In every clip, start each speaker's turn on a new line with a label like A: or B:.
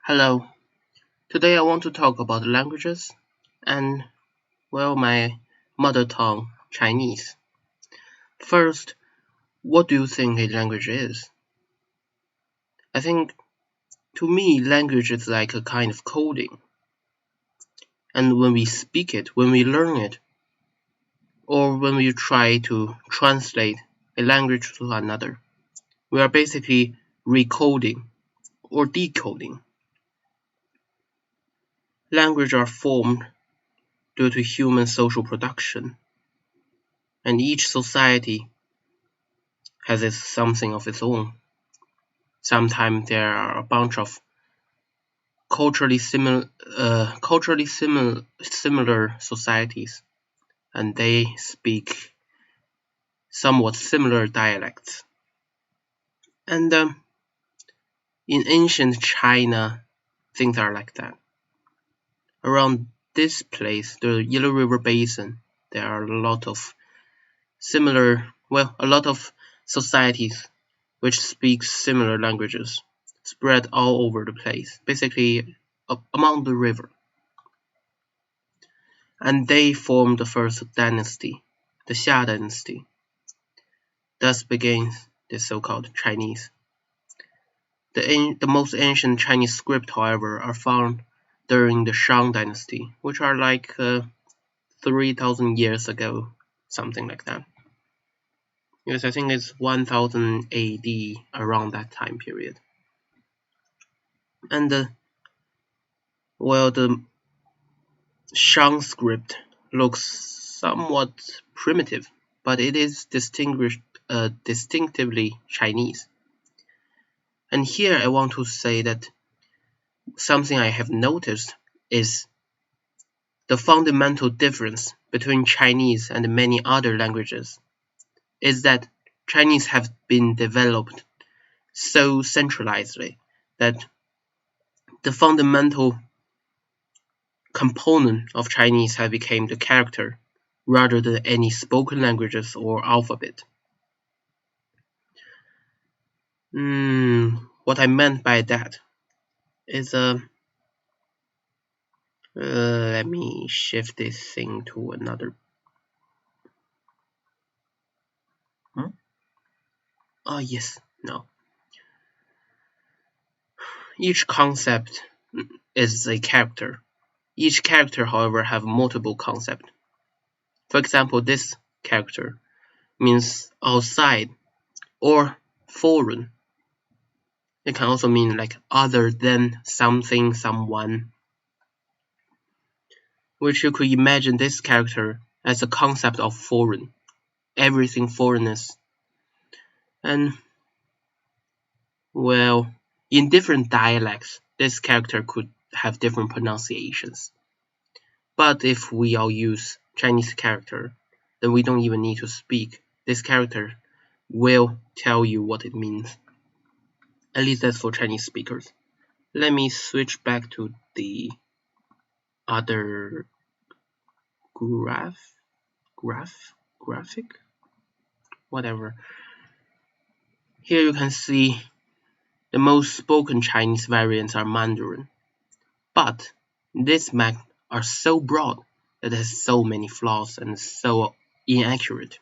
A: Hello. Today I want to talk about languages and, my mother tongue, Chinese. First, what do you think a language is? I think, to me, language is like a kind of coding. And when we speak it, when we learn it, or when we try to translate a language to another, we are basically recoding or decoding. Language are formed due to human social production, and each society has something of its own. Sometimes there are a bunch of culturally similar societies, and they speak somewhat similar dialects. And in ancient China, things are like that. Around this place, the Yellow River Basin, there are a lot of societies which speak similar languages, spread all over the place, basically among the river. And they formed the first dynasty, the Xia dynasty. Thus begins the so-called Chinese. The most ancient Chinese script, however, are found during the Shang dynasty, which are like 3,000 years ago, something like that. Yes, I think it's 1000 AD, around that time period. And the Shang script looks somewhat primitive, but it is distinctively Chinese. And here I want to say that something I have noticed is the fundamental difference between Chinese and many other languages is that Chinese have been developed so centralizedly that the fundamental component of Chinese have become the character rather than any spoken languages or alphabet. What I meant by that is let me shift this thing to another. Yes, no. Each concept is a character. Each character, however, have multiple concepts. For example, this character means outside or foreign. It can also mean like other than something, someone, which you could imagine this character as a concept of foreign, everything foreignness. And, in different dialects, this character could have different pronunciations. But if we all use Chinese character, then we don't even need to speak. This character will tell you what it means. At least that's for Chinese speakers. Let me switch back to the other graphic, whatever. Here you can see the most spoken Chinese variants are Mandarin, but these are so broad that it has so many flaws and so inaccurate.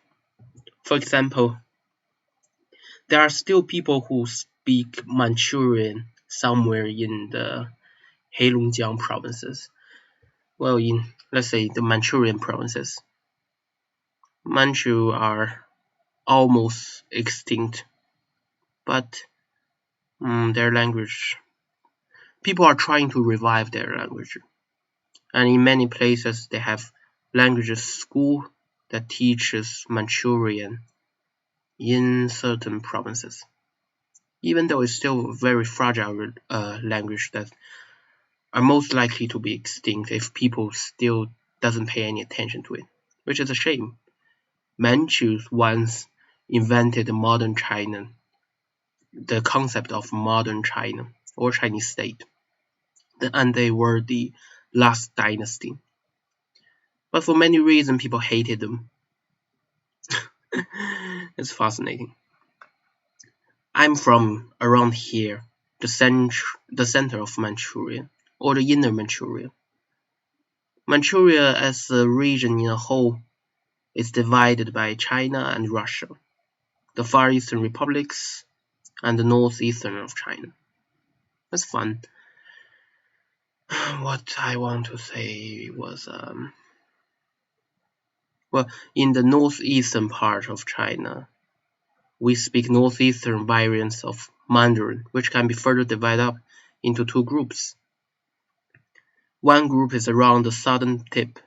A: For example, there are still people who speak Manchurian somewhere in the Heilongjiang provinces. In, let's say, the Manchurian provinces. Manchu are almost extinct, but their language, people are trying to revive their language. And in many places, they have languages school that teaches Manchurian in certain provinces. Even though it's still a very fragile language that are most likely to be extinct if people still doesn't pay any attention to it, which is a shame. Manchus once invented modern China, the concept of modern China or Chinese state, and they were the last dynasty. But for many reasons, people hated them. It's fascinating. I'm from around here, the center of Manchuria, or the inner Manchuria. Manchuria as a region in a whole is divided by China and Russia, the Far Eastern republics, and the northeastern of China. That's fun. What I want to say was, well, in the northeastern part of China, we speak northeastern variants of Mandarin, which can be further divided up into two groups. One group is around the southern tip,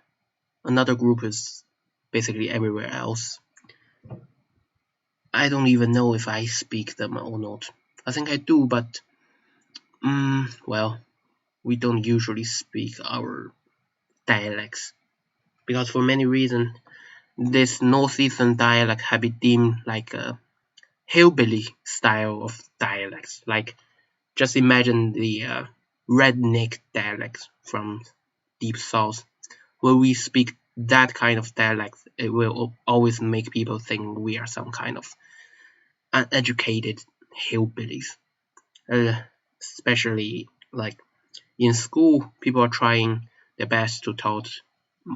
A: another group is basically everywhere else. I don't even know if I speak them or not. I think I do, but well, we don't usually speak our dialects because for many reasons this northeastern dialect had been deemed like a hillbilly style of dialects. Like, just imagine the redneck dialects from deep south. When we speak that kind of dialect, it will always make people think we are some kind of uneducated hillbillies. Especially like in school, people are trying their best to taught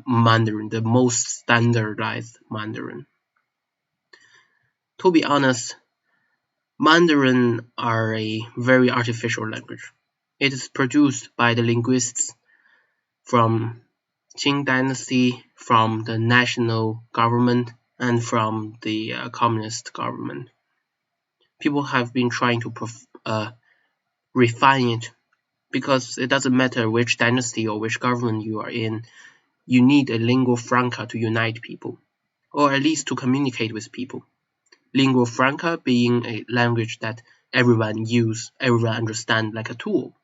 A: Mandarin, the most standardized Mandarin. To be honest, Mandarin are a very artificial language. It is produced by the linguists from Qing dynasty, from the national government, and from the communist government. People have been trying to refine it because it doesn't matter which dynasty or which government you are in, you need a lingua franca to unite people, or at least to communicate with people. Lingua franca being a language that everyone understand like a tool.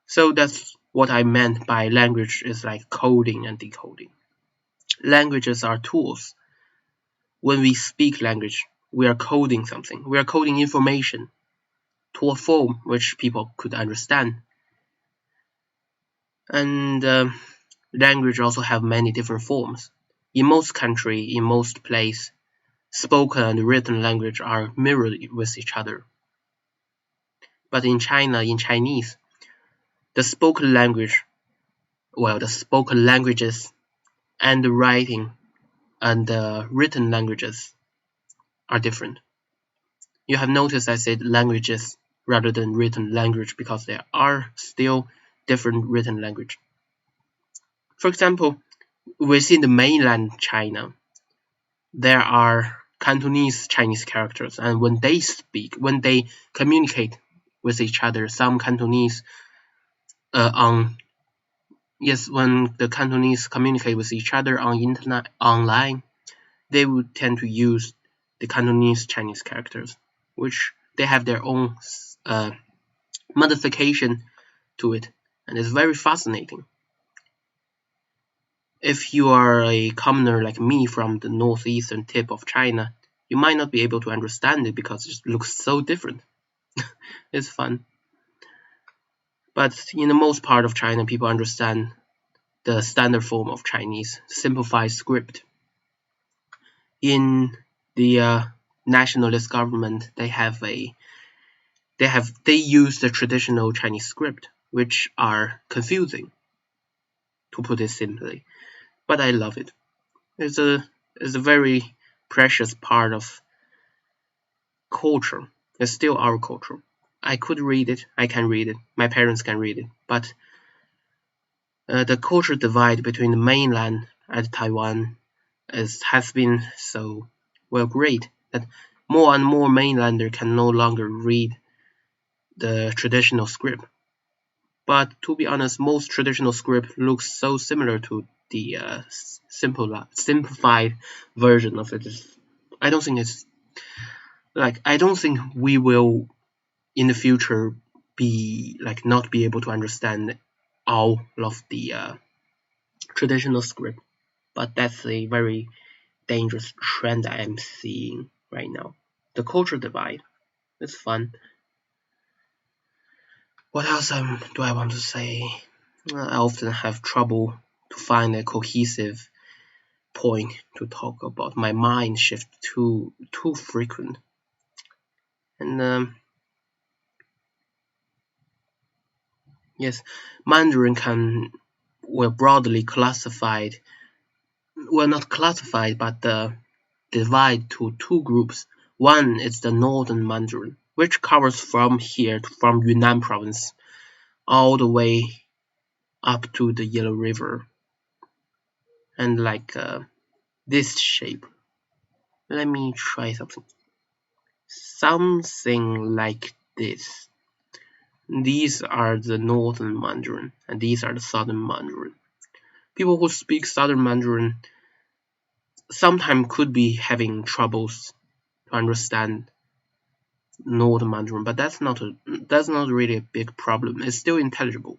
A: So that's what I meant by language is like coding and decoding. Languages are tools. When we speak language, we are coding something. We are coding information to a form which people could understand. And language also have many different forms. In most country, in most place, spoken and written language are mirrored with each other. But in China, in Chinese, the spoken language, the spoken languages and the writing and the written languages are different. You have noticed I said languages rather than written language because there are still different written language. For example, within the mainland China, there are Cantonese Chinese characters, and when they communicate with each other, some Cantonese when the Cantonese communicate with each other on internet online, they would tend to use the Cantonese Chinese characters, which they have their own modification to it, and it's very fascinating. If you are a commoner like me from the northeastern tip of China, you might not be able to understand it because it looks so different. It's fun. But in the most part of China, people understand the standard form of Chinese, simplified script. In the nationalist government, they use the traditional Chinese script, which are confusing, to put it simply. But I love it. It's a very precious part of culture. It's still our culture. I could read it. I can read it. My parents can read it. But the culture divide between the mainland and Taiwan has been so great that more and more mainlander can no longer read the traditional script. But to be honest, most traditional script looks so similar to the simplified version of it. I don't think we will in the future be not be able to understand all of the traditional script. But that's a very dangerous trend I am seeing right now. The culture divide. It's fun. What else do I want to say? I often have trouble to find a cohesive point to talk about. My mind shifts too frequent. And Yes, Mandarin broadly classified, well, not classified, but divide to two groups. One is the Northern Mandarin, which covers from Yunnan province all the way up to the Yellow River, and like this shape. Let me try something like this. These are the Northern Mandarin, and these are the Southern Mandarin. People who speak Southern Mandarin sometimes could be having troubles to understand Northern Mandarin, but that's not really a big problem. It's still intelligible.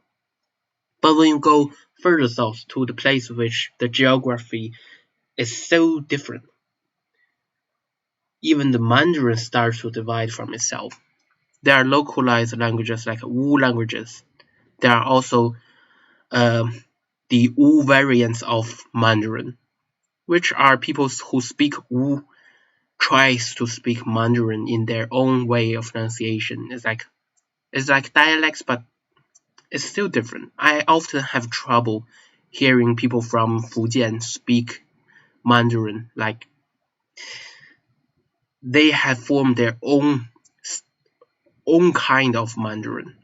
A: But when you go further south to the place which the geography is so different, even the Mandarin starts to divide from itself. There are localized languages like Wu languages. There are also the Wu variants of Mandarin, which are people who speak Wu tries to speak Mandarin in their own way of pronunciation. It's like dialects, but it's still different. I often have trouble hearing people from Fujian speak Mandarin. Like they have formed their own kind of Mandarin,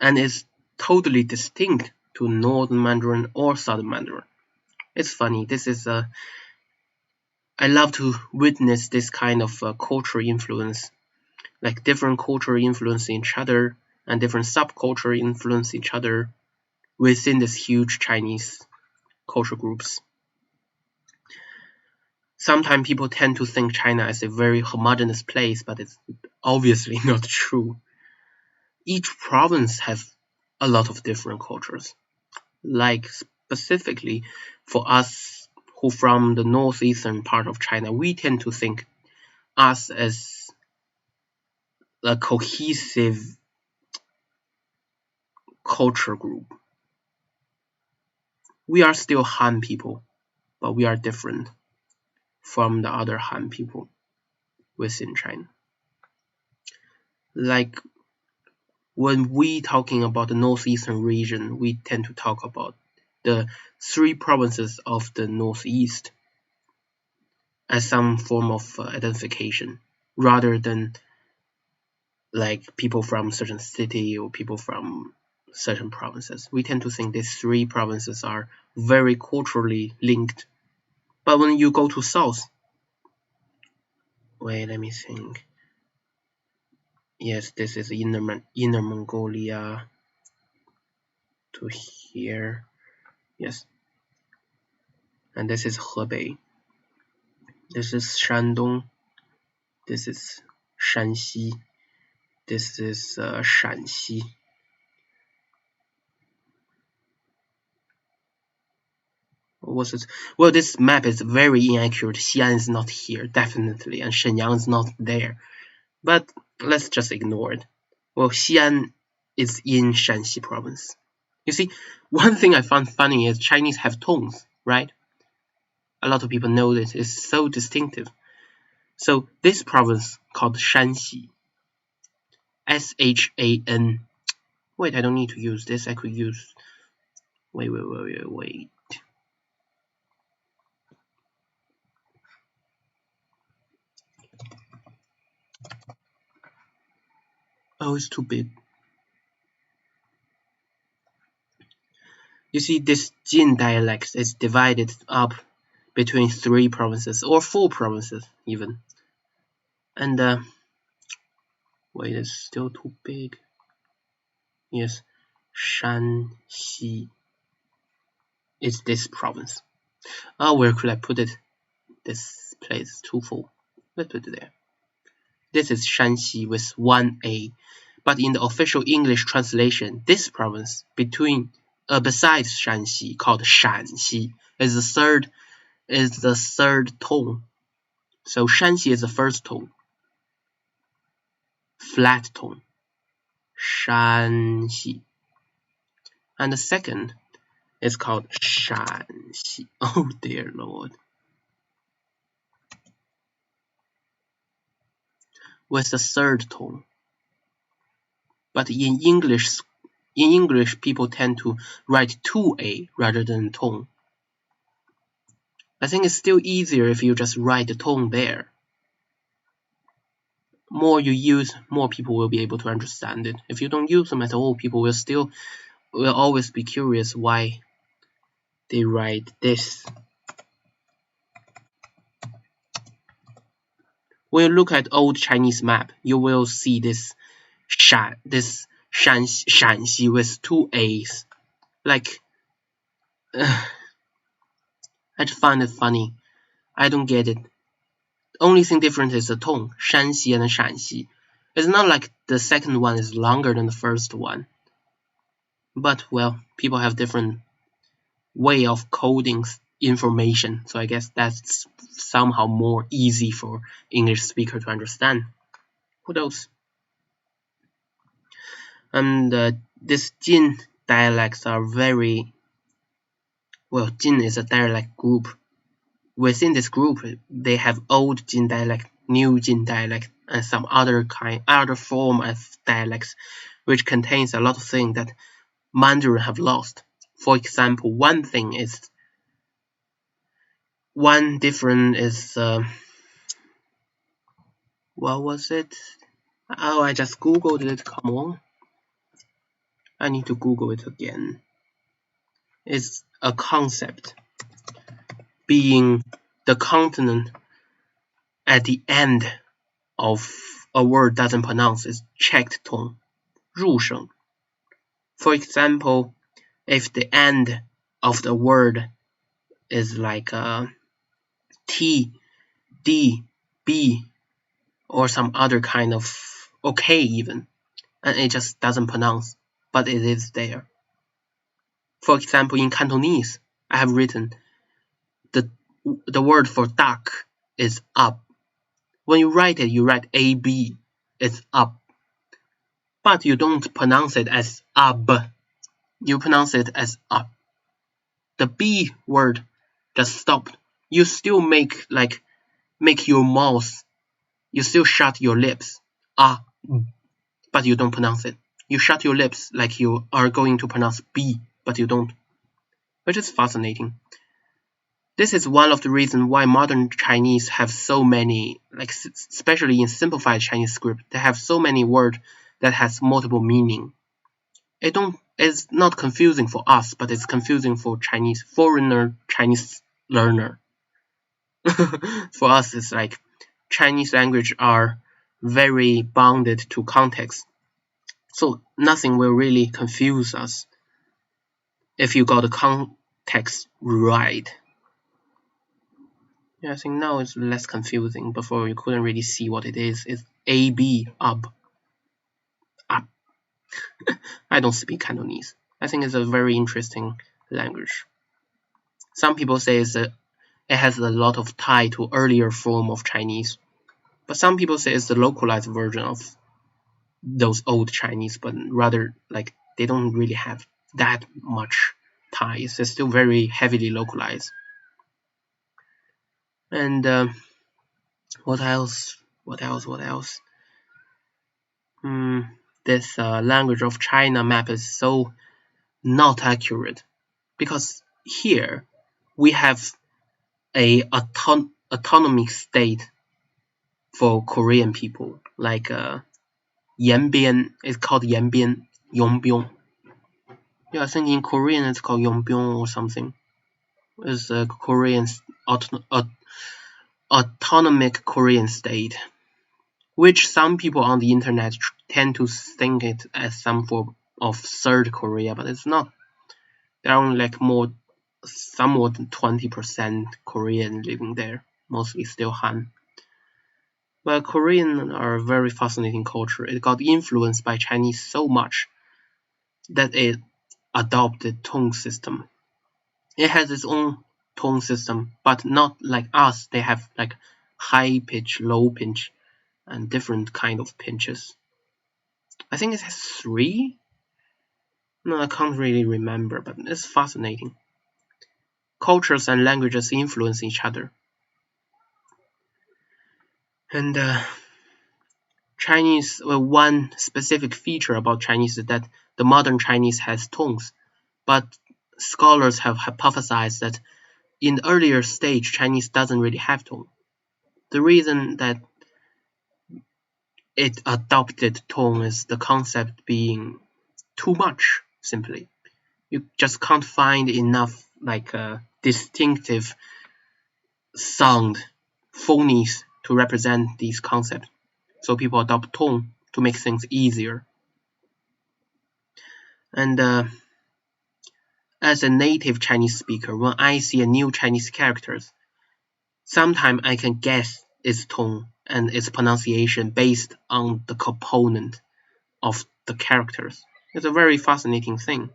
A: and it's totally distinct to Northern Mandarin or Southern Mandarin. It's funny. I love to witness this kind of cultural influence, like different culture influence each other and different subculture influence each other within this huge Chinese culture groups. Sometimes people tend to think China is a very homogeneous place, but it's obviously not true. Each province has a lot of different cultures. Like specifically for us who from the northeastern part of China, we tend to think us as a cohesive culture group. We are still Han people, but we are different from the other Han people within China. Like when we talking about the northeastern region, we tend to talk about the three provinces of the northeast as some form of identification, rather than like people from certain city or people from certain provinces. We tend to think these three provinces are very culturally linked. But when you go to south, wait, let me think. Yes, this is Inner Mongolia to here. Yes, and this is Hebei. This is Shandong. This is Shanxi. This is Shanxi. What was it? Well, this map is very inaccurate. Xi'an is not here, definitely, and Shenyang is not there. But let's just ignore it. Well, Xi'an is in Shanxi province. You see, one thing I found funny is Chinese have tones, right? A lot of people know this. It's so distinctive. So this province called Shanxi, Shan. Wait, I don't need to use this. I could use. Wait. Oh, it's too big. You see, this Jin dialect is divided up between three provinces or four provinces even. And wait, it's still too big. Yes, Shanxi is this province. Oh, where could I put it? This place is too full. Let's put it there. This is Shanxi with one A, but in the official English translation, this province besides Shanxi called Shanxi is the third tone. So Shanxi is the first tone, flat tone, Shanxi, and the second is called Shanxi. Oh dear Lord. With the third tone. But in English In English, people tend to write 2a rather than tone. I think it's still easier if you just write the tone there. More you use, more people will be able to understand it. If you don't use them at all, people will always be curious why they write this. When you look at old Chinese map, you will see this Shanxi with 2a's. Like, I just find it funny. I don't get it. Only thing different is the tone, Shanxi and Shanxi. It's not like the second one is longer than the first one. But, well, people have different way of coding information, so I guess that's somehow more easy for English speaker to understand. Who knows? And this Jin dialects are very well. Jin is a dialect group. Within this group, they have old Jin dialect, new Jin dialect, and some other form of dialects, which contains a lot of things that Mandarin have lost. For example, one different is what was it? Oh, I just googled it. Come on, I need to Google it again. It's a concept, being the consonant at the end of a word doesn't pronounce is checked tone, 入声. For example, if the end of the word is like T, D, B, or some other kind of okay even, and it just doesn't pronounce, but it is there. For example, in Cantonese, I have written the word for duck is up. When you write it, you write AB, it's up. But you don't pronounce it as ab, you pronounce it as up. The B word just stopped. You still make your mouth, you still shut your lips, but you don't pronounce it. You shut your lips like you are going to pronounce B, but you don't, which is fascinating. This is one of the reasons why modern Chinese have so many, especially in simplified Chinese script, they have so many words that has multiple meaning. It's not confusing for us, but it's confusing for foreigner Chinese learner. For us, it's like Chinese language are very bounded to context. So nothing will really confuse us if you got the context right. Yeah, I think now it's less confusing. Before you couldn't really see what it is. It's AB, up. I don't speak Cantonese. I think it's a very interesting language. Some people say it has a lot of tie to earlier form of Chinese. But some people say it's the localized version of those old Chinese, but rather they don't really have that much ties. It's still very heavily localized. And what else? This language of China map is so not accurate because here we have a autonomic state for Korean people, like Yanbian is called Yanbian, Yongbyong. Yeah, I think in Korean it's called Yongbyong or something. It's a Korean autonomic Korean state, which some people on the internet tend to think it as some form of third Korea, but it's not. There are only some more than 20% Korean living there, mostly still Han. But Korean are a very fascinating culture. It got influenced by Chinese so much that it adopted tone system. It has its own tone system, but not like us. They have high pitch, low pitch, and different kind of pitches. I think it has 3. No, I can't really remember, but it's fascinating. Cultures and languages influence each other. And Chinese, one specific feature about Chinese is that the modern Chinese has tones, but scholars have hypothesized that in the earlier stage, Chinese doesn't really have tone. The reason that it adopted tone is the concept being too much, simply. You just can't find enough like a distinctive sound, phonies to represent these concepts. So people adopt tone to make things easier. And as a native Chinese speaker, when I see a new Chinese characters, sometimes I can guess its tone and its pronunciation based on the component of the characters. It's a very fascinating thing.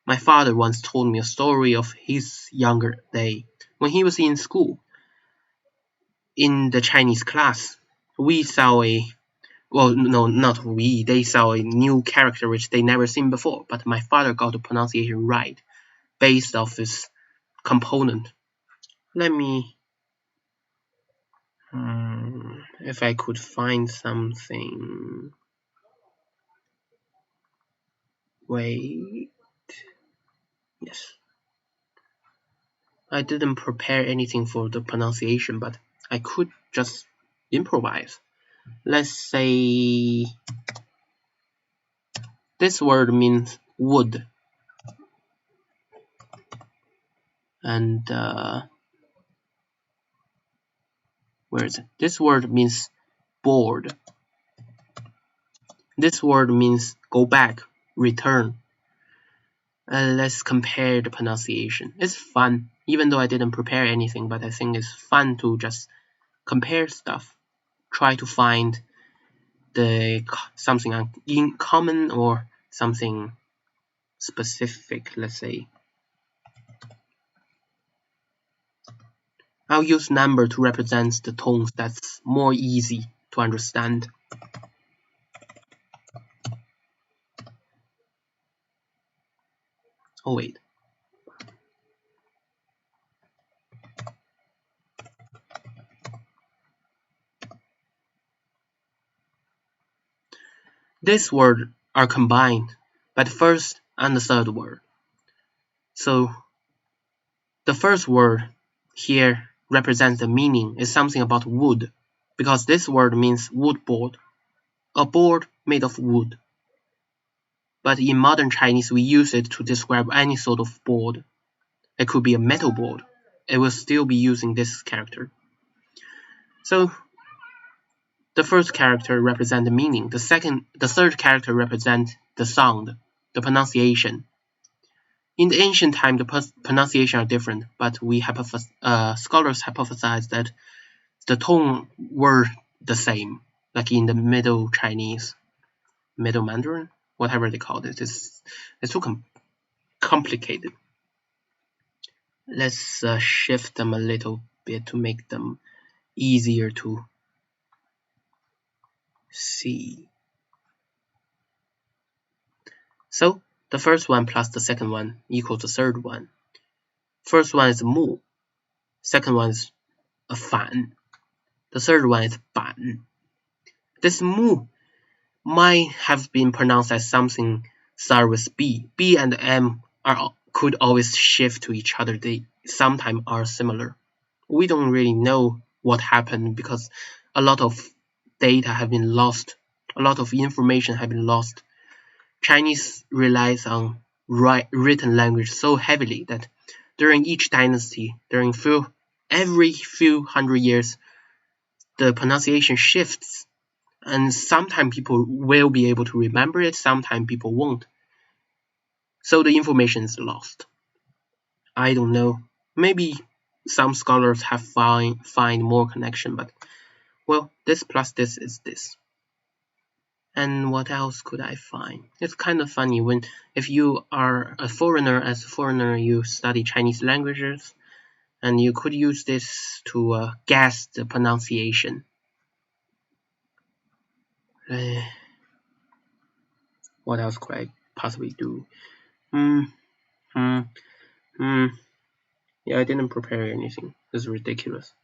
A: My father once told me a story of his younger day. When he was in school, in the Chinese class, we saw a well, no, not we. They saw a new character which they never seen before. But my father got the pronunciation right, based off its component. Let me, if I could find something. Wait, yes. I didn't prepare anything for the pronunciation, but I could just improvise. Let's say this word means wood, and where is it? This word means board. This word means go back, return. Let's compare the pronunciation. It's fun, even though I didn't prepare anything, but I think it's fun to just compare stuff. Try to find the something in common or something specific, let's say. I'll use number to represent the tones that's more easy to understand. Oh wait. These words are combined by the first and the third word. So the first word here represents the meaning is something about wood, because this word means wood board, a board made of wood. But in modern Chinese, we use it to describe any sort of board. It could be a metal board. It will still be using this character. So the first character represents the meaning. The third character represents the sound, the pronunciation. In the ancient time, the pronunciation are different, but scholars hypothesize that the tone were the same, like in the Middle Chinese, Middle Mandarin, whatever they call it. It's too complicated. Let's shift them a little bit to make them easier to see. So the first one plus the second one equals the third one. First one is mu, second one is a fan, the third one is ban. This mu might have been pronounced as something start with B. B and M could always shift to each other. They sometimes are similar. We don't really know what happened because a lot of data have been lost. A lot of information have been lost. Chinese relies on written language so heavily that during each dynasty, every few hundred years, the pronunciation shifts. And sometimes people will be able to remember it, sometimes people won't. So the information is lost. I don't know. Maybe some scholars have find more connection, but well, this plus this is this. And what else could I find? It's kind of funny if you are a foreigner, as a foreigner you study Chinese languages, and you could use this to guess the pronunciation. What else could I possibly do? Yeah, I didn't prepare anything. This is ridiculous.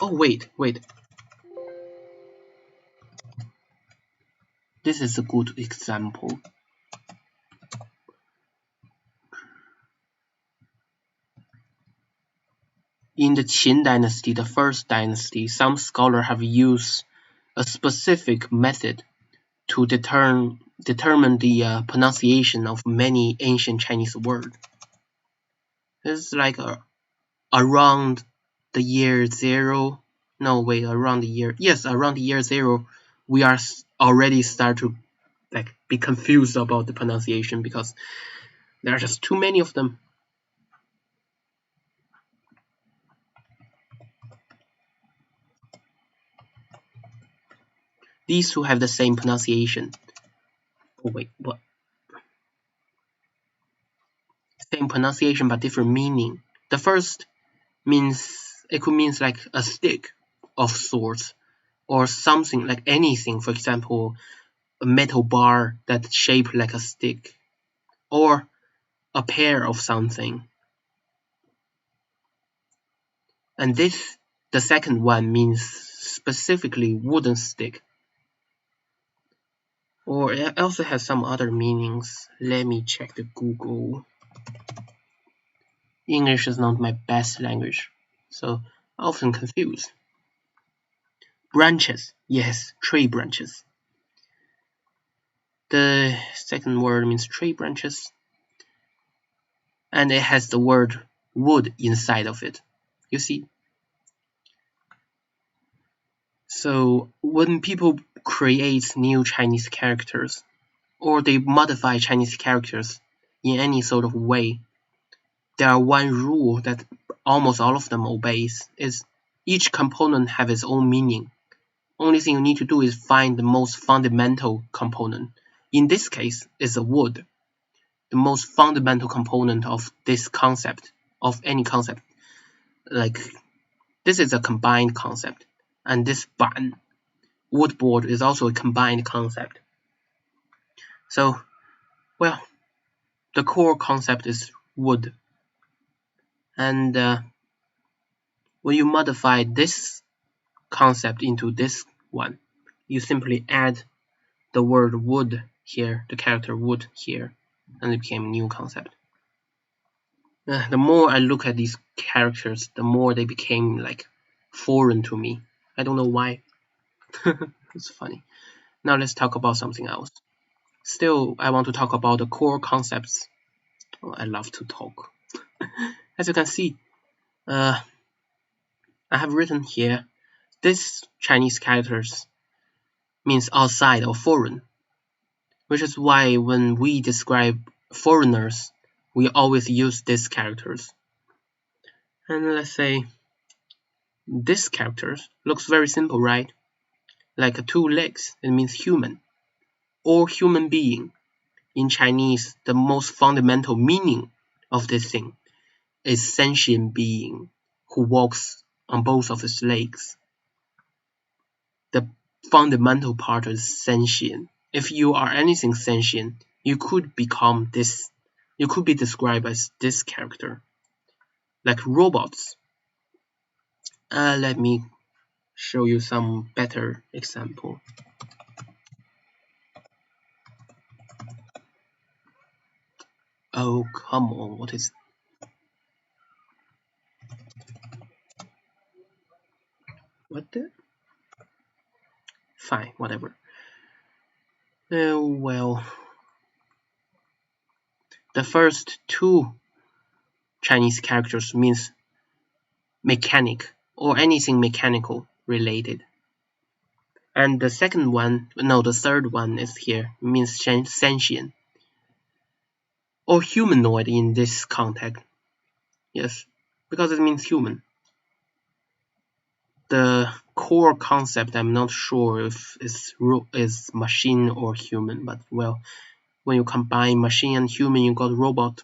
A: Oh, wait. This is a good example. In the Qin dynasty, the first dynasty, some scholars have used a specific method to determine the pronunciation of many ancient Chinese words. It's like around the year zero. No, wait, around the year zero, we are already start to like be confused about the pronunciation because there are just too many of them. These two have the same pronunciation. Oh wait, what? Same pronunciation but different meaning. The first could mean like a stick of sorts or something like anything. For example, a metal bar that's shaped like a stick or a pair of something. And the second one means specifically wooden stick. Or it also has some other meanings. Let me check the Google. English is not my best language, so often confused. Branches, yes, tree branches. The second word means tree branches, and it has the word wood inside of it. You see? So when people create new Chinese characters, or they modify Chinese characters in any sort of way, there are one rule that almost all of them obeys is each component have its own meaning. Only thing you need to do is find the most fundamental component. In this case, it's a wood, the most fundamental component of this concept, of any concept. Like, this is a combined concept, and this ban, wood board, is also a combined concept. So, well, the core concept is wood. And when you modify this concept into this one, you simply add the word wood here, the character wood here, and it became a new concept. The more I look at these characters, the more they became like foreign to me. I don't know why. It's funny. Now let's talk about something else. Still, I want to talk about the core concepts. Oh, I love to talk. As you can see, I have written here, this Chinese characters means outside or foreign, which is why when we describe foreigners, we always use these characters. And let's say this character looks very simple, right? Like two legs, it means human or human being. In Chinese, the most fundamental meaning of this thing is sentient being who walks on both of his legs. The fundamental part is sentient. If you are anything sentient, you could become this. You could be described as this character. Like robots. Let me show you some better example. Oh, come on, what is... What the... Fine, whatever. Well, the first two Chinese characters means mechanic or anything mechanical related. And the third one is here, means sentient or humanoid in this context. Yes, because it means human. The core concept, I'm not sure if is machine or human, but well, when you combine machine and human, you got robot.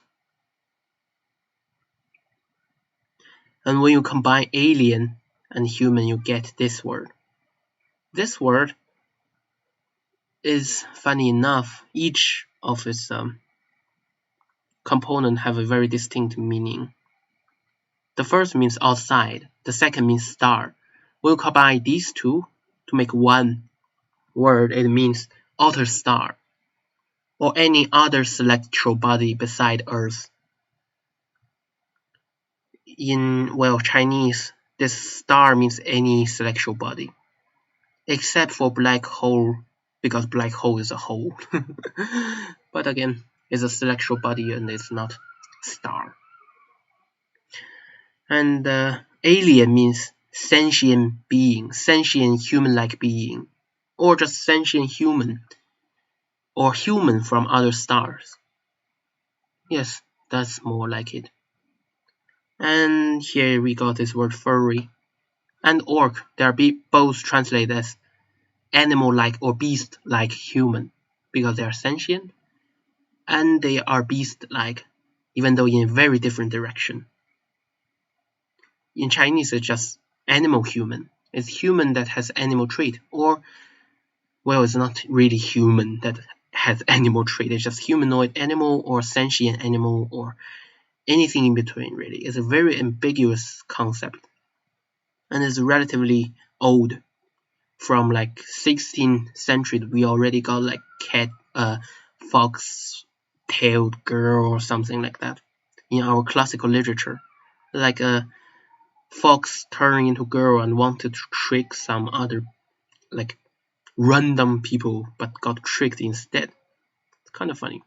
A: And when you combine alien and human, you get this word. This word is, funny enough, each of its component have a very distinct meaning. The first means outside, the second means star, We'll combine these two to make one word. It means outer star, or any other celestial body beside Earth. In, well, Chinese, this star means any celestial body, except for black hole, because black hole is a hole. But again, it's a celestial body and it's not star. And alien means sentient being, sentient human-like being, or just sentient human, or human from other stars. Yes, that's more like it. And here we got this word furry. And orc, they are both translated as animal-like or beast-like human, because they are sentient, and they are beast-like, even though in a very different direction. In Chinese, it's just animal human. It's human that has animal trait, or, well, it's not really human that has animal trait. It's just humanoid animal or sentient animal or anything in between, really. It's a very ambiguous concept, and it's relatively old. From like 16th century, we already got like fox-tailed girl or something like that in our classical literature. Like a fox turning into girl and wanted to trick some other like random people, but got tricked instead. It's kind of funny.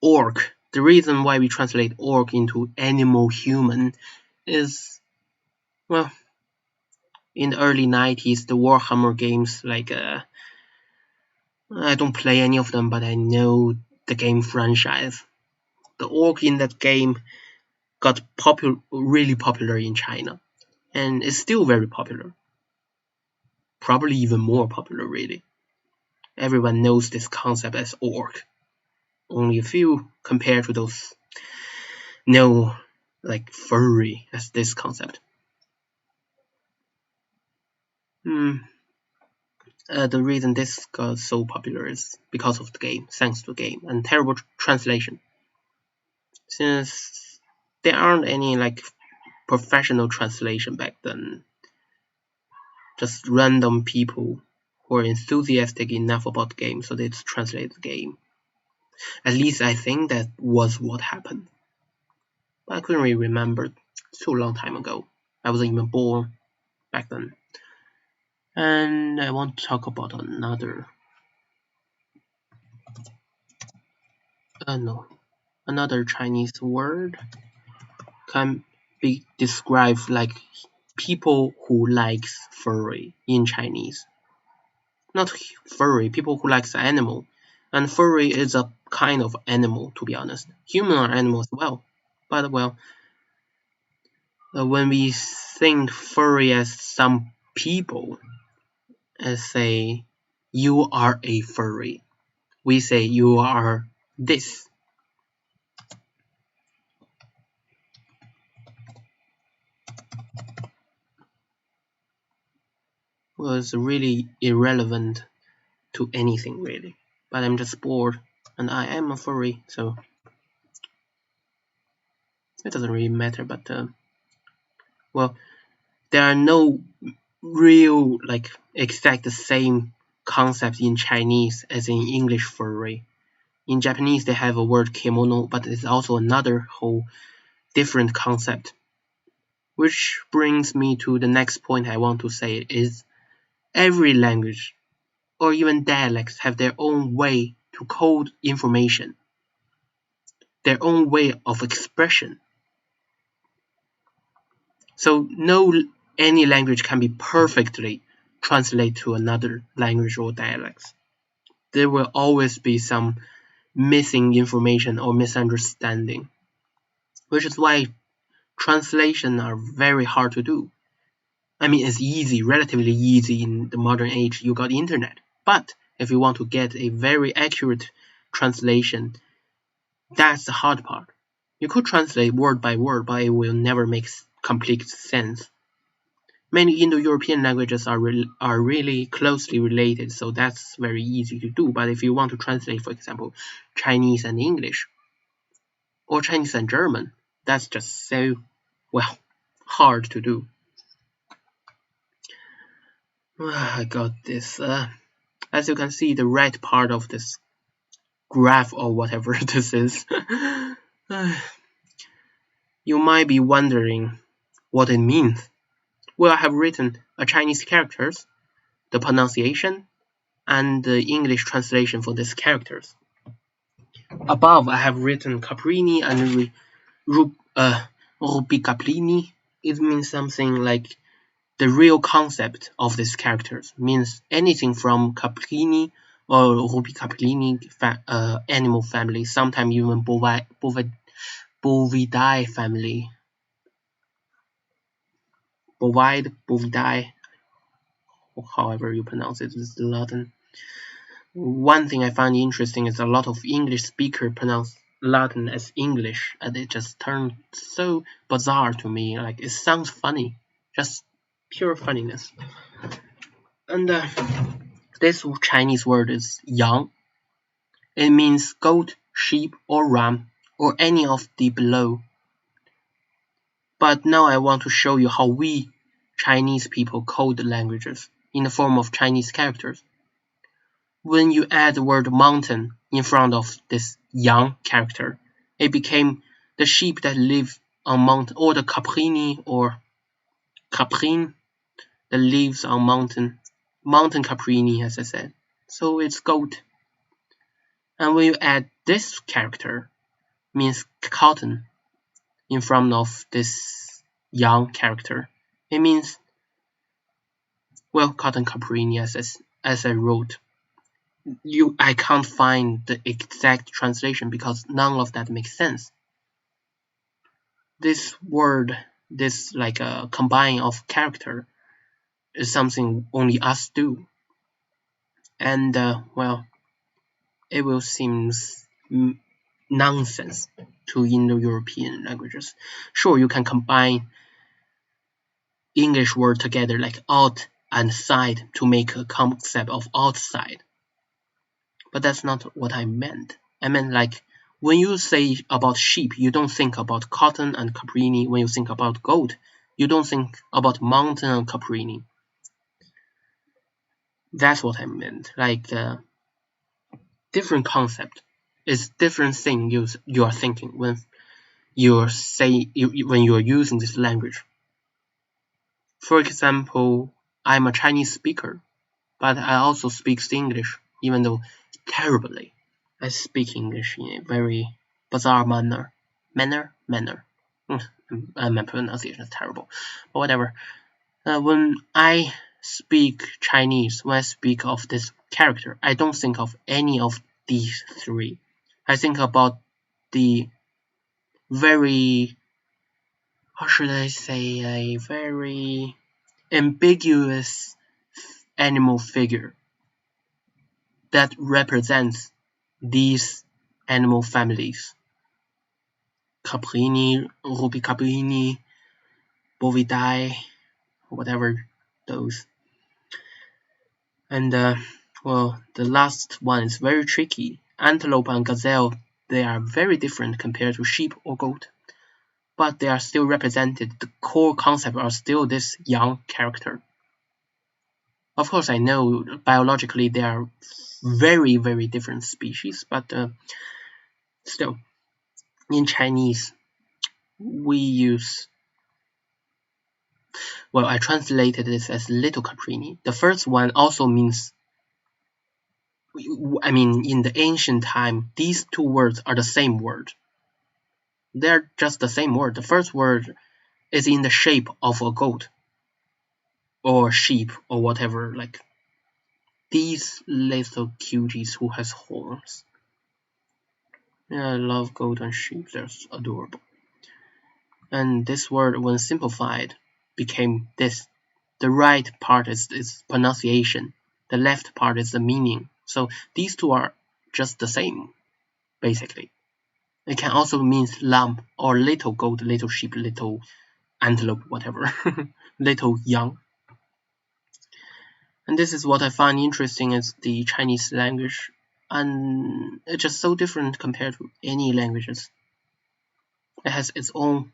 A: Orc. The reason why we translate orc into animal human is, well, in the early 90s, the Warhammer games, like I don't play any of them, but I know the game franchise. The orc in that game got really popular in China, and is still very popular. Probably even more popular, really. Everyone knows this concept as orc. Only a few compared to those know like furry as this concept. The reason this got so popular is because of the game, thanks to the game, and terrible translation. Since there aren't any like professional translation back then, just random people who are enthusiastic enough about the game, so they translate the game. At least I think that was what happened. But I couldn't really remember. It's too long time ago. I wasn't even born back then. And I want to talk about another Chinese word can be described like people who likes furry in Chinese. Not furry, people who likes animal. And furry is a kind of animal, to be honest. Human are animals as well. But well, when we think furry as some people, as say, you are a furry, we say you are this. Was really irrelevant to anything, really. But I'm just bored, and I am a furry, so it doesn't really matter. But well, there are no real like exact same concepts in Chinese as in English furry. In Japanese, they have a word kimono, but it's also another whole different concept. Which brings me to the next point I want to say is every language or even dialects have their own way to code information, their own way of expression. So any language can be perfectly translated to another language or dialects. There will always be some missing information or misunderstanding, which is why translation are very hard to do. I mean, it's easy, relatively easy in the modern age. You got internet. But if you want to get a very accurate translation, that's the hard part. You could translate word by word, but it will never make complete sense. Many Indo-European languages are really closely related, so that's very easy to do. But if you want to translate, for example, Chinese and English, or Chinese and German, that's just so, well, hard to do. I got this. As you can see, the right part of this graph or whatever this is, you might be wondering what it means. Well, I have written a Chinese characters, the pronunciation, and the English translation for these characters. Above, I have written Caprini and Rubicaplini. It means something like the real concept of these characters. Means anything from Caprini or Rubicaplini animal family, sometimes even Bovidae family. Bovidae, however you pronounce it, is Latin. One thing I find interesting is a lot of English speakers pronounce Latin as English, and it just turned so bizarre to me. Like, it sounds funny, just pure funniness. And this Chinese word is yang. It means goat, sheep, or ram, or any of the below. But now I want to show you how we Chinese people code languages in the form of Chinese characters. When you add the word mountain in front of this yang character, it became the sheep that live on mountain, or the caprini or caprin that lives on mountain caprini, as I said. So it's goat. And when you add this character, means cotton, in front of this yang character, it means, well, cotton caprini, as I wrote. I can't find the exact translation because none of that makes sense. This word, this like a combine of character, is something only us do, and well, it will seem nonsense to Indo-European languages. Sure, you can combine English word together like out and side to make a concept of outside, but that's not what I meant. I meant like when you say about sheep, you don't think about cotton and caprini. When you think about goat, you don't think about mountain and caprini. That's what I meant. Like different concept is different thing you are thinking when when you are using this language. For example, I'm a Chinese speaker, but I also speak English, even though terribly. I speak English in a very bizarre manner. My pronunciation is terrible, but whatever. When I speak Chinese, when I speak of this character, I don't think of any of these three. I think about the very, how should I say, a very ambiguous animal figure that represents these animal families. Caprini, Rubicaprini, Bovidae, whatever those. And well, the last one is very tricky. Antelope and gazelle, they are very different compared to sheep or goat, but they are still represented. The core concept are still this yang character. Of course, I know biologically they are very, very different species, but still, in Chinese, we use, well, I translated this as little caprini. The first one also means, I mean, in the ancient time, these two words are the same word. They're just the same word. The first word is in the shape of a goat or sheep or whatever, like these little cuties who has horns. Yeah, I love goat and sheep. They're adorable. And this word, when simplified, became this. The right part is pronunciation. The left part is the meaning. So these two are just the same, basically. It can also mean lamb or little goat, little sheep, little antelope, whatever. Little young. And this is what I find interesting is the Chinese language. And it's just so different compared to any languages. It has its own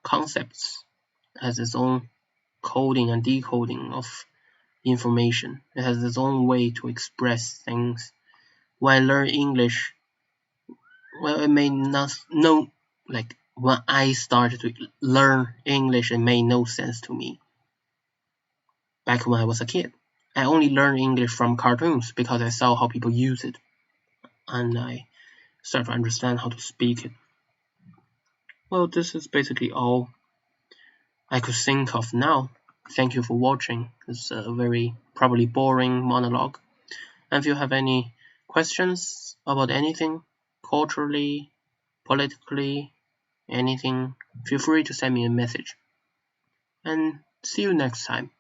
A: concepts, has its own coding and decoding of information. It has its own way to express things. When I learn English, well, it may not no like when I started to learn English, it made no sense to me. Back when I was a kid, I only learned English from cartoons because I saw how people use it, and I started to understand how to speak it. Well, this is basically all I could think of now. Thank you for watching. It's a very probably boring monologue. And if you have any questions about anything, culturally, politically, anything, feel free to send me a message. And see you next time.